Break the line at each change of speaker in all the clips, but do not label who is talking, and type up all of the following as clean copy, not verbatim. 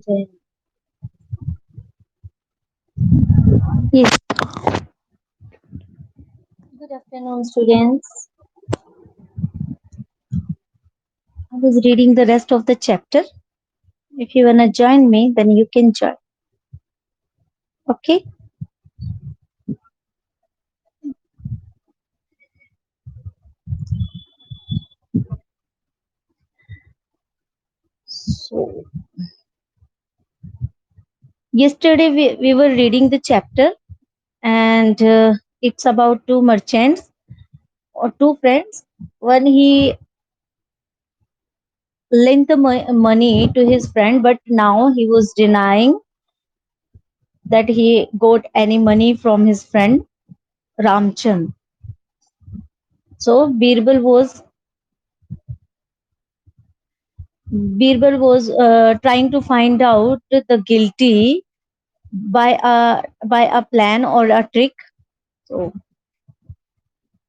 Jai. Yes. Good afternoon, students. I was reading the rest of the chapter. If you wanna join me, then you can join. Okay. So yesterday we were reading the chapter, and it's about two merchants or two friends. One, he lent the money to his friend, but now he was denying that he got any money from his friend Ramchand. So Birbal was trying to find out the guilty by a plan or a trick. So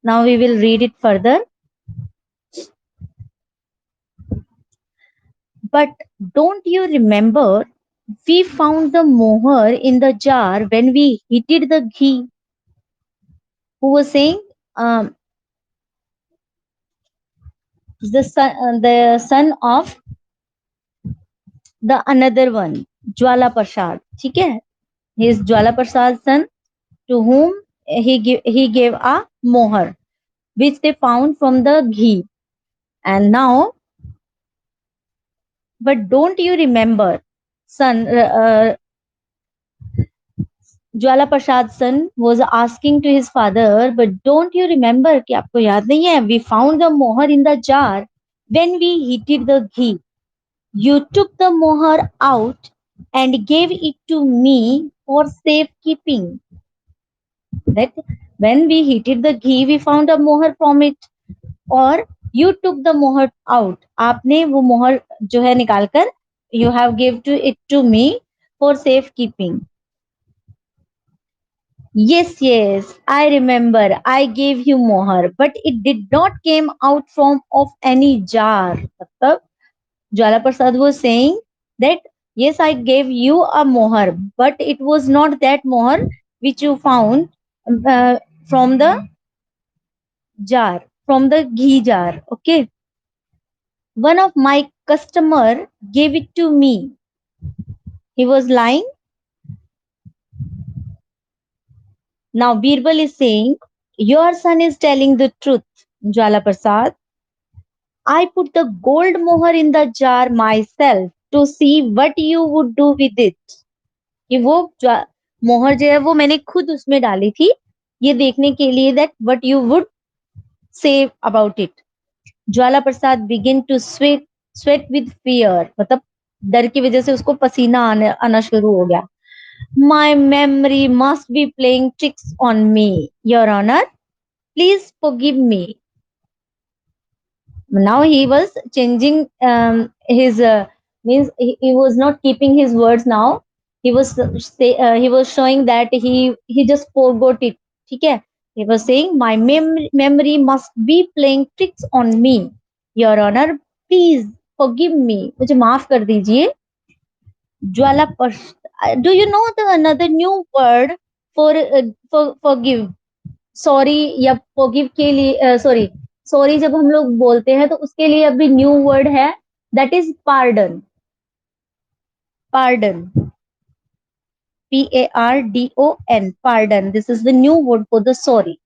now we will read it further. But don't you remember we found the moher in the jar when we heated the ghee? Who was saying? Um, the son of the another one, Jwala Prasad. ठीक है? He is Jwala Prasad's son, to whom he gave a moher, which they found from the ghee. And now, but don't you remember, son, Jwala Prasad's son was asking to his father, but don't you remember, कि आपको याद नहीं है, we found the moher in the jar when we heated the ghee. You took the moher out and gave it to me for safekeeping. That when we heated the ghee, we found a moher from it. और you took the moher out. आपने वो मोहर जो है निकालकर you have gave to it to me for safekeeping. Yes, I remember. I gave you moher, but it did not came out from of any jar. मतलब Jwala Prasad was saying that yes, I gave you a moher, but it was not that moher which you found from the jar, from the ghee jar. Okay, one of my customer gave it to me. He was lying. Now Birbal is saying, your son is telling the truth, Jwala Prasad. I put the gold moher in the jar myself to see what you would do with it. कि वो मोहर जो है वो मैंने खुद उसमें डाली थी ये देखने के लिए that what you would say about it. Jwala Prasad begin to sweat with fear. मतलब डर की वजह से उसको पसीना आना शुरू हो गया. My memory must be playing tricks on me, Your Honor. Please forgive me. Now he was changing his means he was not keeping his words now. He was showing that he just forgot it. ठीक है? He was saying my memory must be playing tricks on me, Your Honor. Please forgive me. मुझे माफ कर दीजिए. ज्वाला do you know the another new word for forgive? Sorry या forgive के लिए sorry जब हम लोग बोलते हैं तो उसके लिए अभी न्यू वर्ड है that is pardon. PARDON, pardon. This is the new word for the sorry.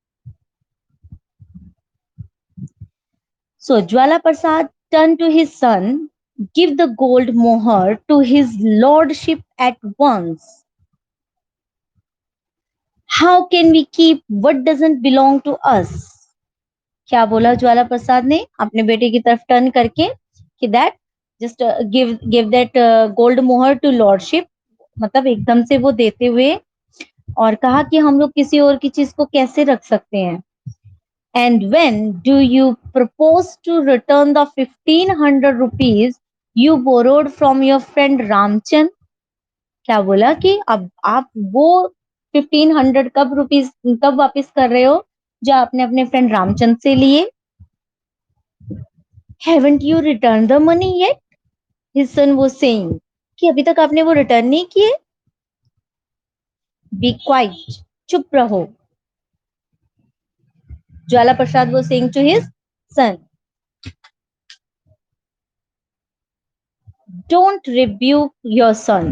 So Jwala Prasad turned to his son, give the gold moher to his lordship at once. How can we keep what doesn't belong to us? क्या बोला ज्वाला प्रसाद ने अपने बेटे की तरफ turn करके कि that just give that gold मोहर टू लॉर्डशिप. मतलब एकदम से वो देते हुए और कहा कि हम लोग किसी और की चीज को कैसे रख सकते हैं. And when do you propose to return the 1500 rupees you borrowed from your friend Ramchand. क्या बोला कि अब आप वो 1500 कब वापस कर रहे हो जो आपने अपने फ्रेंड रामचंद से लिए. Haven't you returned the money yet? His son was saying. कि अभी तक आपने वो रिटर्न नहीं किए? बी क्वाइट, चुप रहो। Jwala Prasad was saying to his son, don't rebuke your son.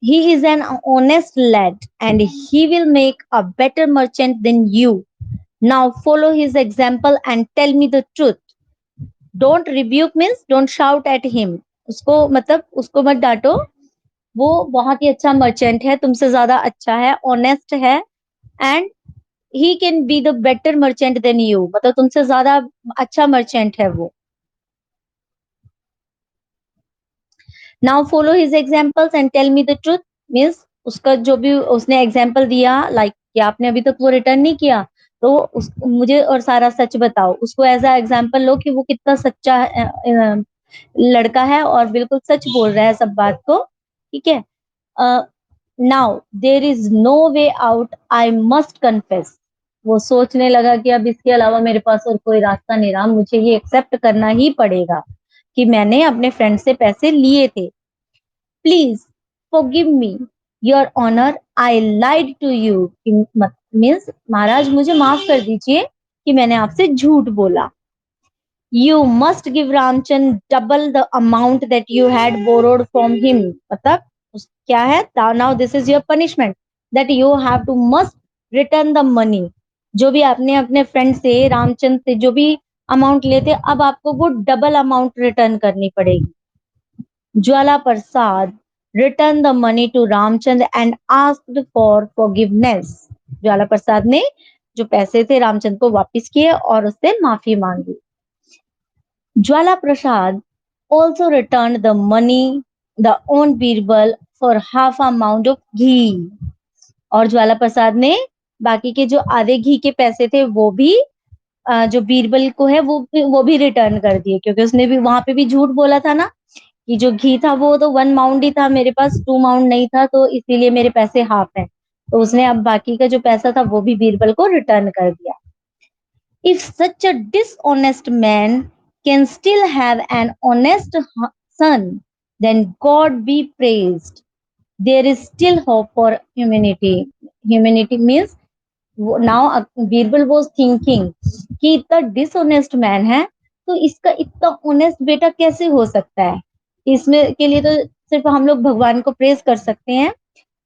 He is an honest lad and he will make a better merchant than you. Now follow his example and tell me the truth. Don't rebuke means don't shout at him. उसको मतलब उसको मत डांटो, वो बहुत ही अच्छा merchant है, तुमसे ज्यादा अच्छा है, ऑनेस्ट है, and he can be the better merchant than you, मतलब तुमसे ज्यादा अच्छा मर्चेंट है वो. Now follow his examples and tell me the truth means उसका जो भी उसने एग्जाम्पल दिया, लाइक कि आपने अभी तक वो रिटर्न नहीं किया, तो मुझे और सारा सच बताओ. उसको एज अ एग्जाम्पल लो कि वो कितना सच्चा लड़का है और बिल्कुल सच बोल रहा है सब बात को. ठीक है. Now there is no way out, I must confess. वो सोचने लगा कि अब इसके अलावा मेरे पास और कोई रास्ता नहीं रहा, मुझे ये एक्सेप्ट करना ही पड़ेगा कि मैंने अपने फ्रेंड से पैसे लिए थे. Please forgive me your honour, I lied to you. Means महाराज मुझे माफ कर दीजिए कि मैंने आपसे झूठ बोला. You must give Ramchand double the amount that you had borrowed from him. मतलब क्या है? Now this is your punishment that you have to must return the money. जो भी आपने अपने फ्रेंड से रामचंद से जो भी अमाउंट लिए थे, अब आपको वो डबल अमाउंट रिटर्न करनी पड़ेगी. Jwala Prasad return the money to Ramchand and asked for forgiveness. Jwala Prasad ने जो पैसे थे रामचंद को वापस किए और उससे माफी मांगी. Jwala Prasad also returned the money the owned Birbal for half amount of ghee. और ज्वाला प्रसाद ने बाकी के जो आधे घी के पैसे थे वो भी जो बीरबल को है वो भी रिटर्न कर दिए, क्योंकि उसने भी वहां पे भी झूठ बोला था ना कि जो घी था वो तो 1 माउंड ही था, मेरे पास 2 माउंड नहीं था, तो इसीलिए मेरे पैसे हाफ है. तो उसने अब बाकी का जो पैसा था वो भी बीरबल को रिटर्न कर दिया. If such a dishonest man can still have an honest son, then God be praised. There is still hope for humanity. Humanity means now Birbal was thinking कि इतना डिसऑनेस्ट मैन है तो इसका इतना ऑनेस्ट बेटा कैसे हो सकता है. इसमें के लिए तो सिर्फ हम लोग भगवान को प्रेज कर सकते हैं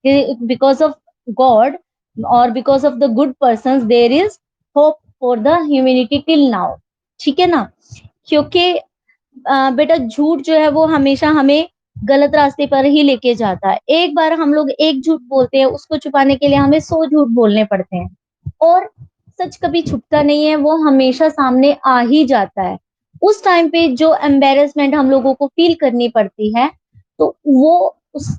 कि बिकॉज ऑफ गॉड और because of the good person there is hope for the humanity till now. ठीक है ना. क्योंकि बेटा झूठ जो है वो हमेशा हमें गलत रास्ते पर ही लेके जाता है. एक बार हम लोग एक झूठ बोलते हैं, उसको छुपाने के लिए हमें 100 झूठ बोलने पड़ते हैं, और सच कभी छुपता नहीं है, वो हमेशा सामने आ ही जाता है. उस टाइम पे जो एम्बेरसमेंट हम लोगों को फील करनी पड़ती है तो वो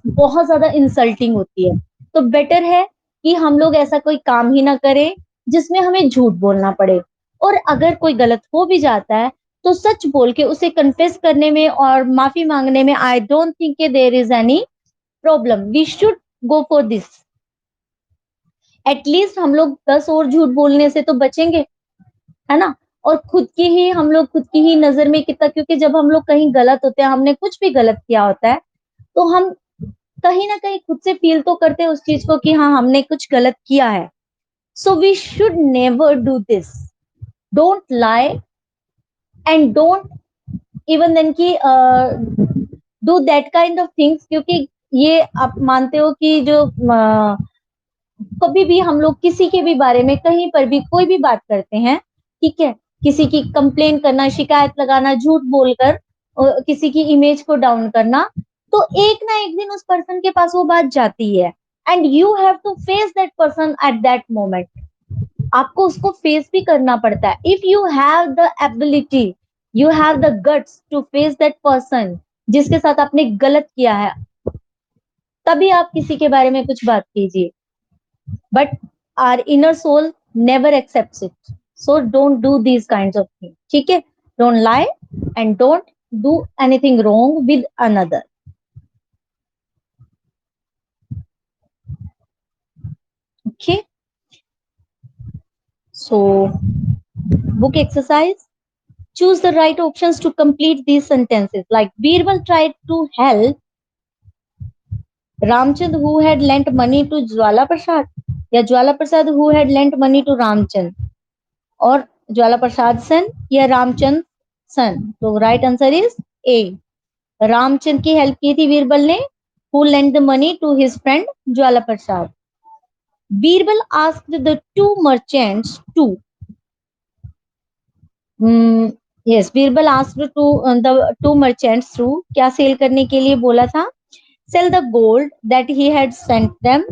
बहुत ज्यादा इंसल्टिंग होती है. तो बेटर है कि हम लोग ऐसा कोई काम ही ना करें जिसमें हमें झूठ बोलना पड़े. और अगर कोई गलत हो भी जाता है तो सच बोल के उसे कन्फेस करने में और माफी मांगने में I don't think there is any problem. We should go for this. At least हम लोग 10 और झूठ बोलने से तो बचेंगे, है ना. और खुद की ही हम लोग खुद की ही नजर में कितना, क्योंकि जब हम लोग कहीं गलत होते हैं, हमने कुछ भी गलत किया होता है, तो हम कहीं ना कहीं खुद से फील तो करते हैं उस चीज को कि हाँ हमने कुछ गलत किया है. So we should never do this. Don't lie and don't even then की do that kind of things. क्योंकि ये आप मानते हो कि जो कभी भी हम लोग किसी के भी बारे में कहीं पर भी कोई भी बात करते हैं, ठीक है, किसी की कंप्लेन करना, शिकायत लगाना, झूठ बोलकर किसी की इमेज को डाउन करना, तो एक ना एक दिन उस पर्सन के पास वो बात जाती है and you have to face that person at that moment. आपको उसको फेस भी करना पड़ता है. If you have the ability, you have the guts to face that person जिसके साथ आपने गलत किया है, तभी आप किसी के बारे में कुछ बात कीजिए. But our inner soul never accepts it. So don't do these kinds of things. ठीक है. Don't lie and don't do anything wrong with another. Okay. So book exercise. Choose the right options to complete these sentences. Like Birbal tried to help Ramchand who had lent money to Jwala Prasad, या Jwala Prasad who had lent money to Ramchand, और ज्वाला प्रसाद सन या रामचंद सन? तो right answer is a, Ramchand की help की थी बीरबल ने, who lent the money to his friend Jwala Prasad. Birbal asked the two merchants to, yes, Birbal asked to the two merchants to, क्या cell करने के लिए बोला था? Sell the gold that he had sent them,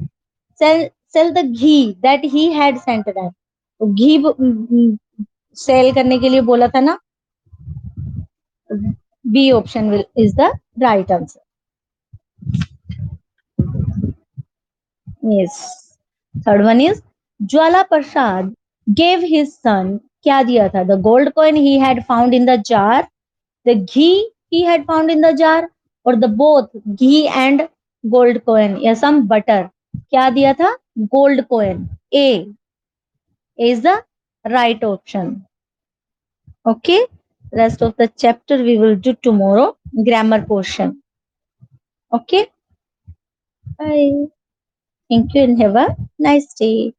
sell the ghee that he had sent them. तो घी cell करने के लिए बोला था ना. B option is the right answer. Yes. Third one is Jwala Prasad gave his son, क्या दिया था? The gold coin he had found in the jar, the ghee he had found in the jar, or the both ghee and gold coin या some butter. क्या दिया था? Gold coin. A is the right option. Okay. Rest of the chapter we will do tomorrow. Grammar portion. Okay. Bye. Thank you and have a nice day.